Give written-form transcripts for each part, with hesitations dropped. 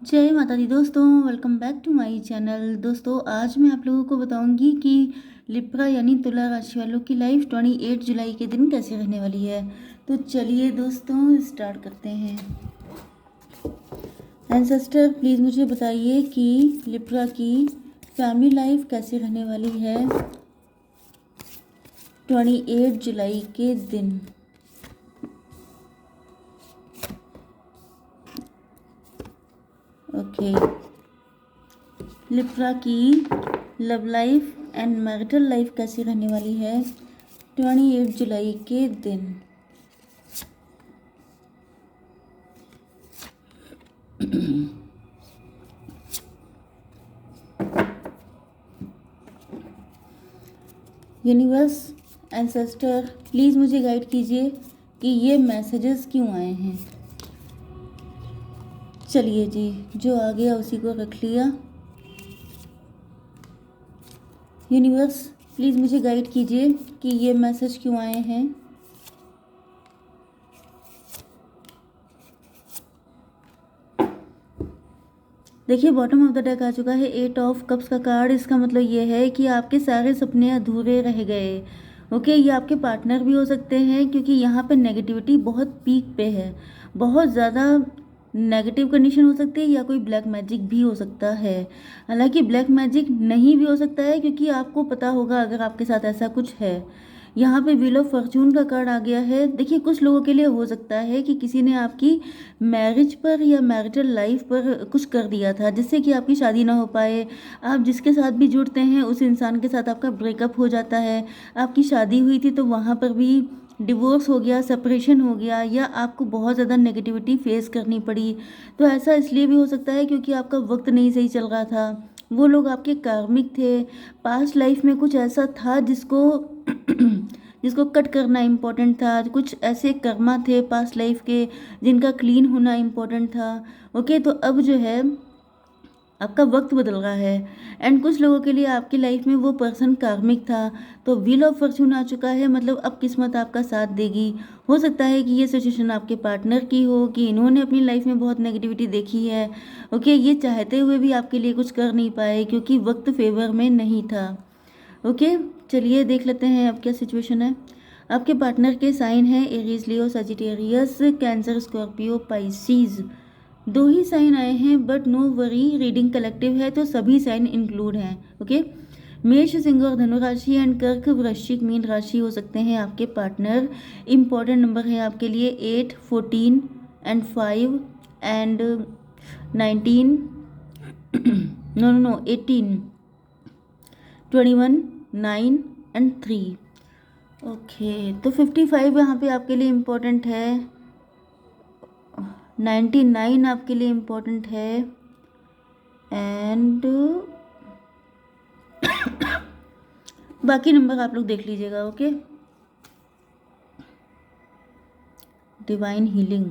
जय माता दी दोस्तों, welcome back to my channel. दोस्तों आज मैं आप लोगों को बताऊंगी कि लिब्रा यानी तुला राशि वालों की लाइफ 28 जुलाई के दिन कैसे रहने वाली है। तो चलिए दोस्तों स्टार्ट करते हैं। एंसेस्टर प्लीज़ मुझे बताइए कि लिब्रा की फैमिली लाइफ कैसे रहने वाली है 28 जुलाई के दिन। ओके, लिब्रा की love life and marital life कैसी रहने वाली है 28 जुलाई के दिन। यूनिवर्स, एंसेस्टर प्लीज़ मुझे गाइड कीजिए कि ये मैसेजेस क्यों आए हैं। चलिए जी, जो आ गया उसी को रख लिया। यूनिवर्स प्लीज़ मुझे गाइड कीजिए कि ये मैसेज क्यों आए हैं। देखिए बॉटम ऑफ द डेक आ चुका है 8 ऑफ कप्स का कार्ड। इसका मतलब ये है कि आपके सारे सपने अधूरे रह गए। ओके, ये आपके पार्टनर भी हो सकते हैं क्योंकि यहाँ पे नेगेटिविटी बहुत पीक पे है, बहुत ज़्यादा नेगेटिव कंडीशन हो सकती है, या कोई ब्लैक मैजिक भी हो सकता है। हालांकि ब्लैक मैजिक नहीं भी हो सकता है क्योंकि आपको पता होगा अगर आपके साथ ऐसा कुछ है। यहाँ पे व्हील ऑफ फॉर्चून का कार्ड आ गया है। देखिए कुछ लोगों के लिए हो सकता है कि किसी ने आपकी मैरिज पर या मैरिटल लाइफ पर कुछ कर दिया था जिससे कि आपकी शादी ना हो पाए। आप जिसके साथ भी जुड़ते हैं उस इंसान के साथ आपका ब्रेकअप हो जाता है। आपकी शादी हुई थी तो वहाँ पर भी डिवोर्स हो गया, सेपरेशन हो गया, या आपको बहुत ज़्यादा नेगेटिविटी फेस करनी पड़ी। तो ऐसा इसलिए भी हो सकता है क्योंकि आपका वक्त नहीं सही चल रहा था। वो लोग आपके कार्मिक थे। पास्ट लाइफ में कुछ ऐसा था जिसको जिसको कट करना इम्पोर्टेंट था। कुछ ऐसे कर्मा थे पास्ट लाइफ के जिनका क्लीन होना इम्पोर्टेंट था। ओके, तो अब जो है आपका वक्त बदल रहा है। एंड कुछ लोगों के लिए आपकी लाइफ में वो पर्सन कार्मिक था। तो व्हील ऑफ फॉर्चून आ चुका है, मतलब अब किस्मत आपका साथ देगी। हो सकता है कि ये सिचुएशन आपके पार्टनर की हो कि इन्होंने अपनी लाइफ में बहुत नेगेटिविटी देखी है। ओके, ये चाहते हुए भी आपके लिए कुछ कर नहीं पाए क्योंकि वक्त फेवर में नहीं था। ओके, चलिए देख लेते हैं अब क्या सिचुएशन है। आपके पार्टनर के साइन है Aries, Leo, Sagittarius, Cancer, Scorpio, Pisces. दो ही साइन आए हैं but no worry, reading collective है तो सभी साइन इंक्लूड हैं। ओके, मेष, सिंह और धनु राशि एंड कर्क, वृश्चिक, मीन राशि हो सकते हैं आपके पार्टनर। इंपॉर्टेंट नंबर है आपके लिए 8, 14 and 5 and 19, no no no 18, 21, 9 and 3। Okay, तो 55 यहाँ पे आपके लिए इम्पोर्टेंट है, 99 आपके लिए इम्पोर्टेंट है, एंड बाकी नंबर आप लोग देख लीजिएगा। Okay, divine healing.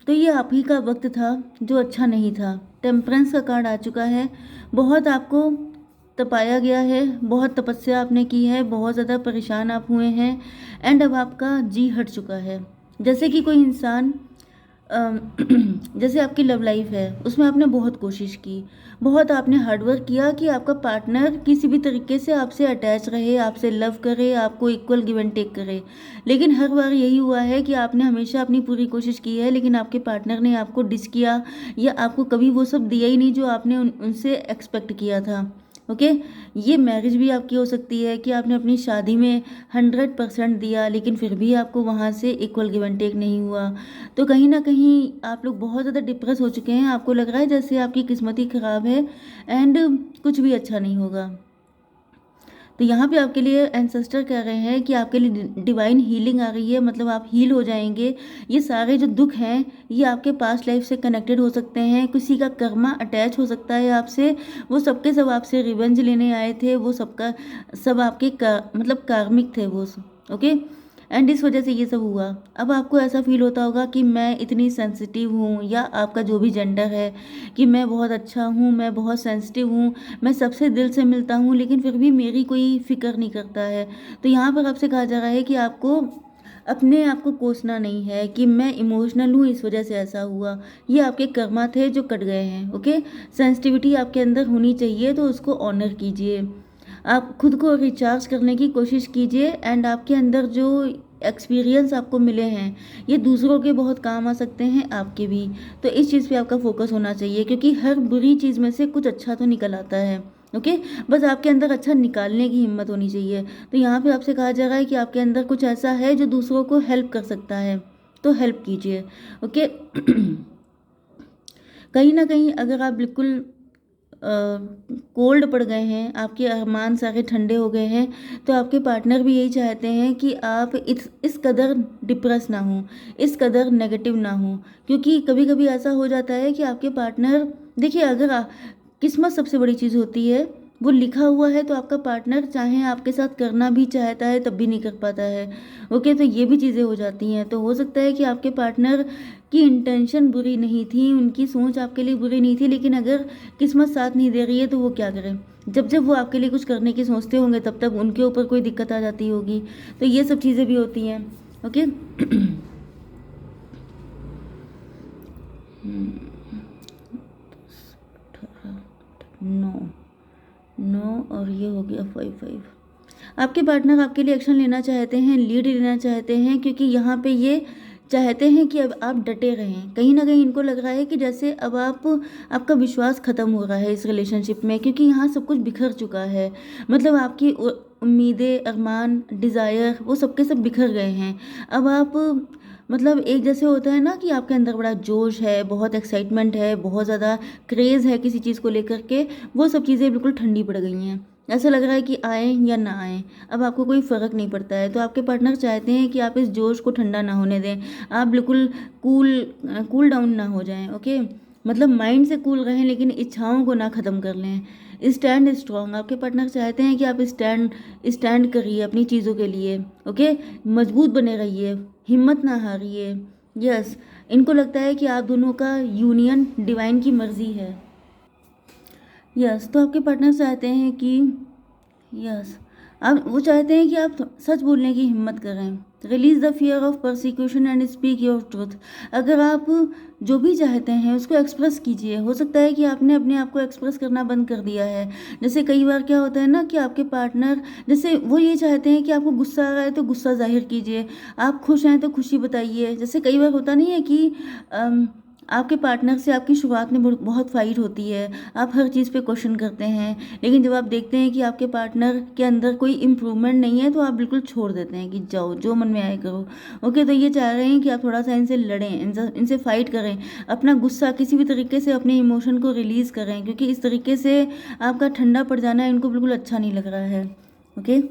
तो ये आप ही का वक्त था जो अच्छा नहीं था। टेम्परेंस का कार्ड आ चुका है। बहुत आपको तपाया गया है, बहुत तपस्या आपने की है, बहुत ज़्यादा परेशान आप हुए हैं, एंड अब आपका जी हट चुका है। जैसे कि कोई इंसान अम, जैसे आपकी लव लाइफ है उसमें आपने बहुत कोशिश की, बहुत आपने हार्डवर्क किया कि आपका पार्टनर किसी भी तरीके से आपसे अटैच रहे, आपसे लव करे, आपको इक्वल गिव एंड टेक करे। लेकिन हर बार यही हुआ है कि आपने हमेशा अपनी पूरी कोशिश की है लेकिन आपके पार्टनर ने आपको डिस किया, या आपको कभी वो सब दिया ही नहीं जो आपने उनसे एक्सपेक्ट किया था। ओके, ये मैरिज भी आपकी हो सकती है कि आपने अपनी शादी में 100% दिया लेकिन फिर भी आपको वहाँ से इक्वल गिव एंड टेक नहीं हुआ। तो कहीं ना कहीं आप लोग बहुत ज़्यादा डिप्रेस हो चुके हैं। आपको लग रहा है जैसे आपकी किस्मत ही ख़राब है एंड कुछ भी अच्छा नहीं होगा। तो यहाँ पे आपके लिए एंसेस्टर कह रहे हैं कि आपके लिए डिवाइन हीलिंग आ रही है, मतलब आप हील हो जाएंगे। ये सारे जो दुख हैं ये आपके पास्ट लाइफ से कनेक्टेड हो सकते हैं, किसी का कर्मा अटैच हो सकता है आपसे, वो सबके सब आपसे रिवेंज लेने आए थे, वो सबका सब आपके मतलब कार्मिक थे वो। ओके, एंड इस वजह से ये सब हुआ। अब आपको ऐसा फील होता होगा कि मैं इतनी सेंसिटिव हूँ, या आपका जो भी जेंडर है कि मैं बहुत अच्छा हूँ, मैं बहुत सेंसिटिव हूँ, मैं सबसे दिल से मिलता हूँ लेकिन फिर भी मेरी कोई फिक्र नहीं करता है। तो यहाँ पर आपसे कहा जा रहा है कि आपको अपने आप को कोसना नहीं है कि मैं इमोशनल हूँ इस वजह से ऐसा हुआ, ये आपके कर्मा थे जो कट गए हैं। ओके, सेंसिटिविटी आपके अंदर होनी चाहिए, तो उसको ऑनर कीजिए। आप खुद को रिचार्ज करने की कोशिश कीजिए, एंड आपके अंदर जो एक्सपीरियंस आपको मिले हैं ये दूसरों के बहुत काम आ सकते हैं, आपके भी। तो इस चीज़ पे आपका फोकस होना चाहिए, क्योंकि हर बुरी चीज़ में से कुछ अच्छा तो निकल आता है। ओके, बस आपके अंदर अच्छा निकालने की हिम्मत होनी चाहिए। तो यहाँ पे आपसे कहा जा रहा है कि आपके अंदर कुछ ऐसा है जो दूसरों को हेल्प कर सकता है, तो हेल्प कीजिए। ओके कहीं ना कहीं अगर आप बिल्कुल कोल्ड पड़ गए हैं, आपके अरमान सारे ठंडे हो गए हैं, तो आपके पार्टनर भी यही चाहते हैं कि आप इस कदर डिप्रेस ना हो, इस कदर नेगेटिव ना हो। क्योंकि कभी कभी ऐसा हो जाता है कि आपके पार्टनर, देखिए अगर किस्मत सबसे बड़ी चीज़ होती है, वो लिखा हुआ है, तो आपका पार्टनर चाहे आपके साथ करना भी चाहता है तब भी नहीं कर पाता है। ओके, तो ये भी चीज़ें हो जाती हैं। तो हो सकता है कि आपके पार्टनर की इंटेंशन बुरी नहीं थी, उनकी सोच आपके लिए बुरी नहीं थी, लेकिन अगर किस्मत साथ नहीं दे रही है तो वो क्या करें। जब जब वो आपके लिए कुछ करने की सोचते होंगे तब तब उनके ऊपर कोई दिक्कत आ जाती होगी। तो ये सब चीज़ें भी होती हैं। ओके नो नो, और ये हो गया 5 5। आपके पार्टनर आपके लिए एक्शन लेना चाहते हैं, लीड लेना चाहते हैं, क्योंकि यहाँ पे ये चाहते हैं कि अब आप डटे रहें। कहीं ना कहीं इनको लग रहा है कि जैसे अब आपका विश्वास खत्म हो रहा है इस रिलेशनशिप में, क्योंकि यहाँ सब कुछ बिखर चुका है। मतलब आपकी उम्मीदें, अरमान, डिज़ायर, वो सबके सब बिखर गए हैं। अब आप, मतलब एक जैसे होता है ना कि आपके अंदर बड़ा जोश है, बहुत एक्साइटमेंट है, बहुत ज़्यादा क्रेज़ है किसी चीज़ को लेकर के, वो सब चीज़ें बिल्कुल ठंडी पड़ गई हैं। ऐसा लग रहा है कि आए या ना आए, अब आपको कोई फ़र्क नहीं पड़ता है। तो आपके पार्टनर चाहते हैं कि आप इस जोश को ठंडा ना होने दें, आप बिल्कुल कूल डाउन ना हो जाएं। ओके, मतलब माइंड से कूल रहें, लेकिन इच्छाओं को ना ख़त्म कर लें। स्टैंड स्ट्रॉन्ग, आपके पार्टनर चाहते हैं कि आप स्टैंड करिए अपनी चीज़ों के लिए। ओके, मजबूत बने रहिए, हिम्मत ना हारिए। यस, इनको लगता है कि आप दोनों का यूनियन डिवाइन की मर्जी है। यस, तो आपके पार्टनर चाहते हैं कि, यस, आप वो चाहते हैं कि आप सच बोलने की हिम्मत करें। Release the fear of persecution and speak your truth. अगर आप जो भी चाहते हैं उसको एक्सप्रेस कीजिए। हो सकता है कि आपने अपने आप को एक्सप्रेस करना बंद कर दिया है। जैसे कई बार क्या होता है ना कि आपके पार्टनर, जैसे वो ये चाहते हैं कि आपको गुस्सा आ रहा है तो गुस्सा जाहिर कीजिए, आप खुश हैं तो खुशी बताइए। जैसे कई बार होता नहीं है कि आपके पार्टनर से आपकी शुरुआत में बहुत फाइट होती है, आप हर चीज़ पे क्वेश्चन करते हैं, लेकिन जब आप देखते हैं कि आपके पार्टनर के अंदर कोई इम्प्रूवमेंट नहीं है तो आप बिल्कुल छोड़ देते हैं कि जाओ जो मन में आए करो। ओके, तो ये चाह रहे हैं कि आप थोड़ा सा इनसे लड़ें, इनसे फाइट करें, अपना गुस्सा किसी भी तरीके से, अपने इमोशन को रिलीज़ करें, क्योंकि इस तरीके से आपका ठंडा पड़ जाना इनको बिल्कुल अच्छा नहीं लग रहा है। ओके,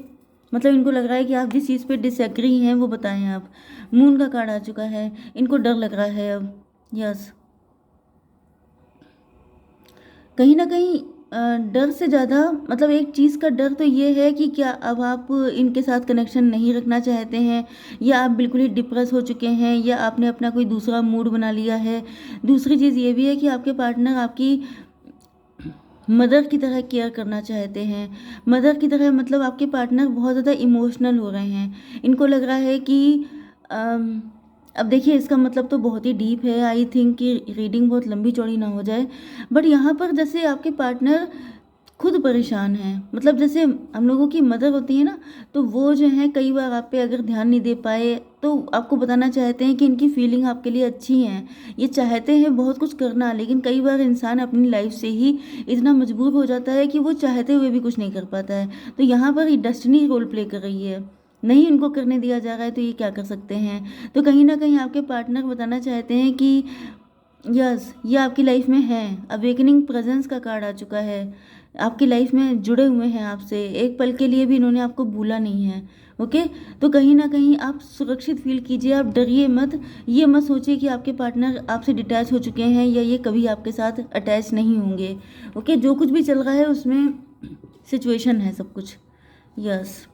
मतलब इनको लग रहा है कि आप जिस चीज़ पे डिसएग्री हैं वो बताएं आप। मून का कार्ड आ चुका है, इनको डर लग रहा है अब। यस, कहीं ना कहीं डर से ज़्यादा, मतलब एक चीज़ का डर तो ये है कि क्या अब आप इनके साथ कनेक्शन नहीं रखना चाहते हैं, या आप बिल्कुल ही डिप्रेस हो चुके हैं, या आपने अपना कोई दूसरा मूड बना लिया है। दूसरी चीज़ ये भी है कि आपके पार्टनर आपकी मदर की तरह केयर करना चाहते हैं। मदर की तरह मतलब आपके पार्टनर बहुत ज़्यादा इमोशनल हो रहे हैं। इनको लग रहा है कि अम, अब देखिए इसका मतलब तो बहुत ही डीप है, आई थिंक कि रीडिंग बहुत लंबी चौड़ी ना हो जाए। बट यहाँ पर जैसे आपके पार्टनर खुद परेशान हैं, मतलब जैसे हम लोगों की मदर होती है ना, तो वो जो है कई बार आप पे अगर ध्यान नहीं दे पाए तो आपको बताना चाहते हैं कि इनकी फीलिंग आपके लिए अच्छी हैं, ये चाहते हैं बहुत कुछ करना, लेकिन कई बार इंसान अपनी लाइफ से ही इतना मजबूर हो जाता है कि वो चाहते हुए भी कुछ नहीं कर पाता है। तो यहाँ पर ये डेस्टिनी रोल प्ले कर रही है, नहीं इनको करने दिया जा रहा है, तो ये क्या कर सकते हैं। तो कहीं ना कहीं आपके पार्टनर बताना चाहते हैं कि यस, ये आपकी लाइफ में है। अवेकनिंग प्रेजेंस का कार्ड आ चुका है, आपकी लाइफ में जुड़े हुए हैं आपसे, एक पल के लिए भी इन्होंने आपको भूला नहीं है। ओके, तो कहीं ना कहीं आप सुरक्षित फील कीजिए, आप डरिए मत। ये मत सोचिए कि आपके पार्टनर आपसे डिटैच हो चुके हैं या ये कभी आपके साथ अटैच नहीं होंगे। ओके, जो कुछ भी चल रहा है उसमें सिचुएशन है सब कुछ। यस,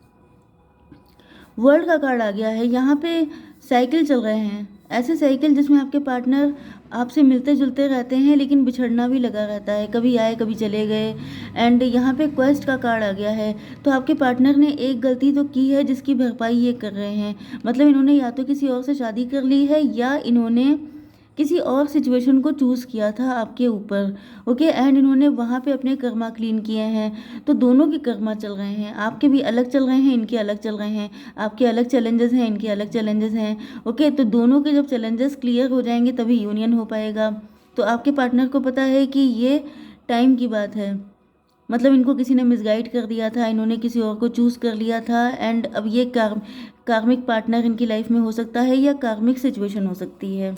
वर्ल्ड का कार्ड आ गया है, यहाँ पे साइकिल चल रहे हैं, ऐसे साइकिल जिसमें आपके पार्टनर आपसे मिलते जुलते रहते हैं लेकिन बिछड़ना भी लगा रहता है, कभी आए कभी चले गए। एंड यहाँ पे क्वेस्ट का कार्ड आ गया है, तो आपके पार्टनर ने एक गलती तो की है जिसकी भरपाई ये कर रहे हैं। मतलब इन्होंने या तो किसी और से शादी कर ली है या इन्होंने किसी और सिचुएशन को चूज़ किया था आपके ऊपर। ओके, एंड इन्होंने वहाँ पे अपने कर्मा क्लीन किए हैं, तो दोनों के कर्मा चल रहे हैं, आपके भी अलग चल रहे हैं, इनके अलग चल रहे हैं, आपके अलग चैलेंजेस हैं, इनके अलग चैलेंजेस हैं। ओके, तो दोनों के जब चैलेंजेस क्लियर हो जाएंगे तभी यूनियन हो पाएगा। तो आपके पार्टनर को पता है कि ये टाइम की बात है, मतलब इनको किसी ने मिसगाइड कर दिया था, इन्होंने किसी और को चूज़ कर लिया था। एंड अब ये कार्मिक पार्टनर इनकी लाइफ में हो सकता है या कार्मिक सिचुएशन हो सकती है।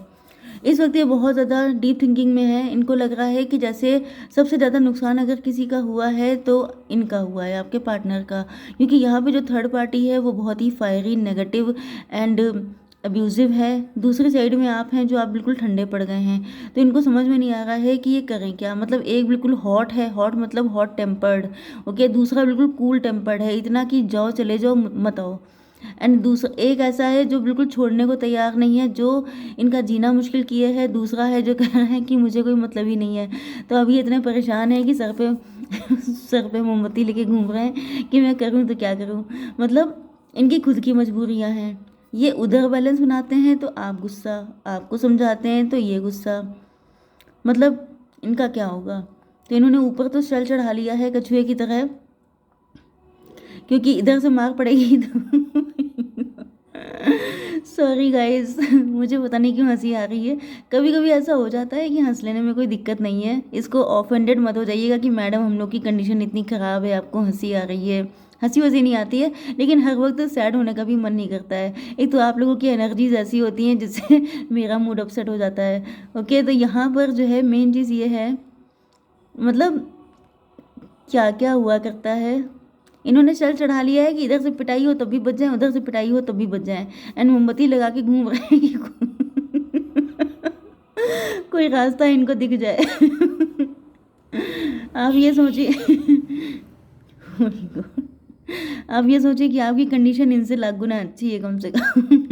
इस वक्त ये बहुत ज़्यादा डीप थिंकिंग में है। इनको लग रहा है कि जैसे सबसे ज़्यादा नुकसान अगर किसी का हुआ है तो इनका हुआ है, आपके पार्टनर का, क्योंकि यहाँ पे जो थर्ड पार्टी है वो बहुत ही फायरी, नेगेटिव एंड अब्यूज़िव है। दूसरी साइड में आप हैं जो आप बिल्कुल ठंडे पड़ गए हैं। तो इनको समझ में नहीं आ रहा है कि ये करें क्या। मतलब एक बिल्कुल हॉट है, हॉट मतलब हॉट टेम्पर्ड, ओके, दूसरा बिल्कुल कूल टेम्पर्ड है, इतना कि जाओ चले जाओ मत आओ। एंड दूसरा एक ऐसा है जो बिल्कुल छोड़ने को तैयार नहीं है, जो इनका जीना मुश्किल किए है। दूसरा है जो कह रहा है कि मुझे कोई मतलब ही नहीं है। तो अभी इतने परेशान है कि सर पे सर पे मोमबत्ती लेके घूम रहे हैं कि मैं करूं तो क्या करूं। मतलब इनकी खुद की मजबूरियां हैं। ये उधर बैलेंस बनाते हैं तो आप गुस्सा, आपको समझाते हैं तो ये गुस्सा। मतलब इनका क्या होगा। तो इन्होंने ऊपर तो चल चढ़ा लिया है कछुए की तरह, क्योंकि इधर से मार पड़ेगी तो सॉरी गाइस, मुझे पता नहीं क्यों हंसी आ रही है। कभी कभी ऐसा हो जाता है कि हंस लेने में कोई दिक्कत नहीं है। इसको ऑफेंडेड मत हो जाइएगा कि मैडम हम लोग की कंडीशन इतनी ख़राब है, आपको हंसी आ रही है। हंसी वसी नहीं आती है, लेकिन हर वक्त सैड होने का भी मन नहीं करता है। एक तो आप लोगों की एनर्जीज ऐसी होती हैं जिससे मेरा मूड अपसेट हो जाता है। ओके, तो यहाँ पर जो है मेन चीज़ ये है, मतलब क्या क्या हुआ करता है। इन्होंने चल चढ़ा लिया है कि इधर से पिटाई हो तब भी बच जाए, उधर से पिटाई हो तब भी बच जाए। एंड मोमबत्ती लगा के घूम रहे हैं कि कोई रास्ता इनको दिख जाए। आप ये सोचिए आप ये सोचिए कि आपकी कंडीशन इनसे लाख गुना अच्छी है कम से कम।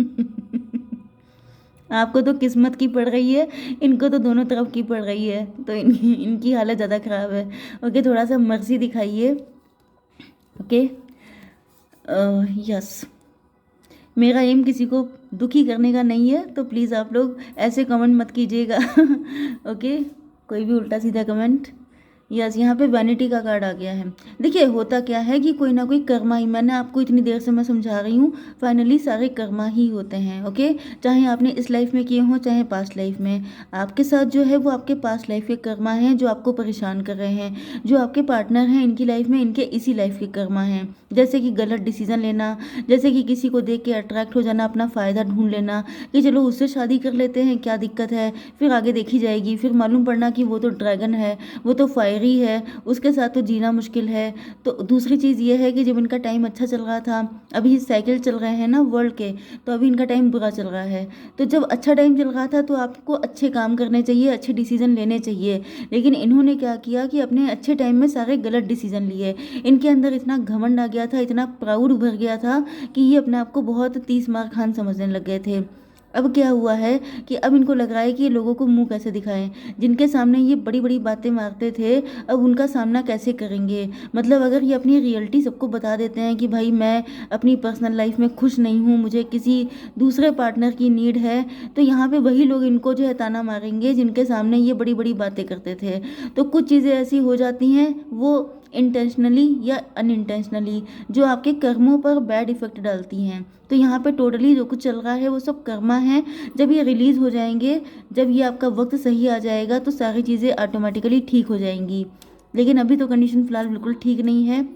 आपको तो किस्मत की पड़ रही है, इनको तो दोनों तरफ की पड़ रही है, तो इनकी हालत ज़्यादा ख़राब है। ओके, थोड़ा सा मर्जी दिखाइए। ओके, यस, मेरा एम किसी को दुखी करने का नहीं है, तो प्लीज़ आप लोग ऐसे कमेंट मत कीजिएगा। ओके, कोई भी उल्टा सीधा कमेंट। यस, यहाँ पे वैनिटी का कार्ड आ गया है। देखिए होता क्या है कि कोई ना कोई कर्मा ही, मैंने आपको इतनी देर से मैं समझा रही हूँ, फाइनली सारे कर्मा ही होते हैं। ओके, चाहे आपने इस लाइफ में किए हों चाहे पास्ट लाइफ में, आपके साथ जो है वो आपके पास्ट लाइफ के कर्मा हैं जो आपको परेशान कर रहे हैं। जो आपके पार्टनर हैं इनकी लाइफ में इनके इसी लाइफ के कर्मा हैं, जैसे कि गलत डिसीजन लेना, जैसे कि किसी को देख के अट्रैक्ट हो जाना, अपना फ़ायदा ढूंढ लेना कि चलो उससे शादी कर लेते हैं, क्या दिक्कत है, फिर आगे देखी जाएगी, फिर मालूम पड़ना कि वो तो ड्रैगन है, वो तो फायर है, उसके साथ तो जीना मुश्किल है। तो दूसरी चीज़ ये है कि जब इनका टाइम अच्छा चल रहा था, अभी साइकिल चल रहे हैं ना वर्ल्ड के, तो अभी इनका टाइम बुरा चल रहा है। तो जब अच्छा टाइम चल रहा था तो आपको अच्छे काम करने चाहिए, अच्छे डिसीजन लेने चाहिए, लेकिन इन्होंने क्या किया कि अपने अच्छे टाइम में सारे गलत डिसीजन लिए। इनके अंदर इतना घमंड आ गया था, इतना प्राउड भर गया था कि ये अपने आप को बहुत 30 मार खान समझने लग गए थे। अब क्या हुआ है कि अब इनको लग रहा है कि ये लोगों को मुंह कैसे दिखाएं, जिनके सामने ये बड़ी बड़ी बातें मारते थे अब उनका सामना कैसे करेंगे। मतलब अगर ये अपनी रियलिटी सबको बता देते हैं कि भाई मैं अपनी पर्सनल लाइफ में खुश नहीं हूँ, मुझे किसी दूसरे पार्टनर की नीड है, तो यहाँ पे वही लोग इनको जो है ताना मारेंगे जिनके सामने ये बड़ी बड़ी बातें करते थे। तो कुछ चीज़ें ऐसी हो जाती हैं वो इंटेंशनली या अनइंटेंशनली जो आपके कर्मों पर बैड इफेक्ट डालती हैं। तो यहाँ पे टोटली जो कुछ चल रहा है वो सब कर्मा है। जब ये रिलीज़ हो जाएंगे, जब ये आपका वक्त सही आ जाएगा तो सारी चीज़ें ऑटोमेटिकली ठीक हो जाएंगी। लेकिन अभी तो कंडीशन फ़िलहाल बिल्कुल ठीक नहीं है।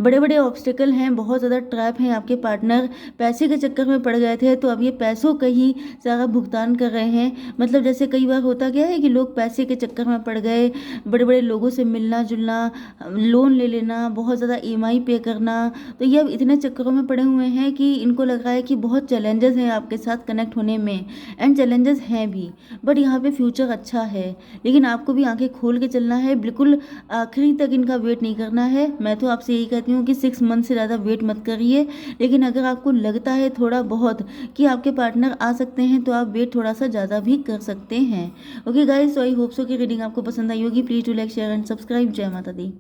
बड़े बड़े ऑब्स्टिकल हैं, बहुत ज़्यादा ट्रैप हैं। आपके पार्टनर पैसे के चक्कर में पड़ गए थे तो अब ये पैसों का ही सारा भुगतान कर रहे हैं। मतलब जैसे कई बार होता क्या है कि लोग पैसे के चक्कर में पड़ गए, बड़े बड़े लोगों से मिलना जुलना, लोन ले लेना, बहुत ज़्यादा EMI पे करना, तो ये अब इतने चक्करों में पड़े हुए हैं कि इनको लग रहा है कि बहुत चैलेंजेस हैं आपके साथ कनेक्ट होने में। एंड चैलेंजेस हैं भी, बट यहाँ पे फ्यूचर अच्छा है। लेकिन आपको भी आंखें खोल के चलना है, बिल्कुल आखिरी तक इनका वेट नहीं करना है। मैं तो आपसे यही कहती कहती हूँ कि 6 मंथ से ज़्यादा वेट मत करिए। लेकिन अगर आपको लगता है थोड़ा बहुत कि आपके पार्टनर आ सकते हैं, तो आप वेट थोड़ा सा ज़्यादा भी कर सकते हैं। Okay guys, so I hope so कि रीडिंग आपको पसंद आई होगी। Please do like, share and subscribe. जय माता दी।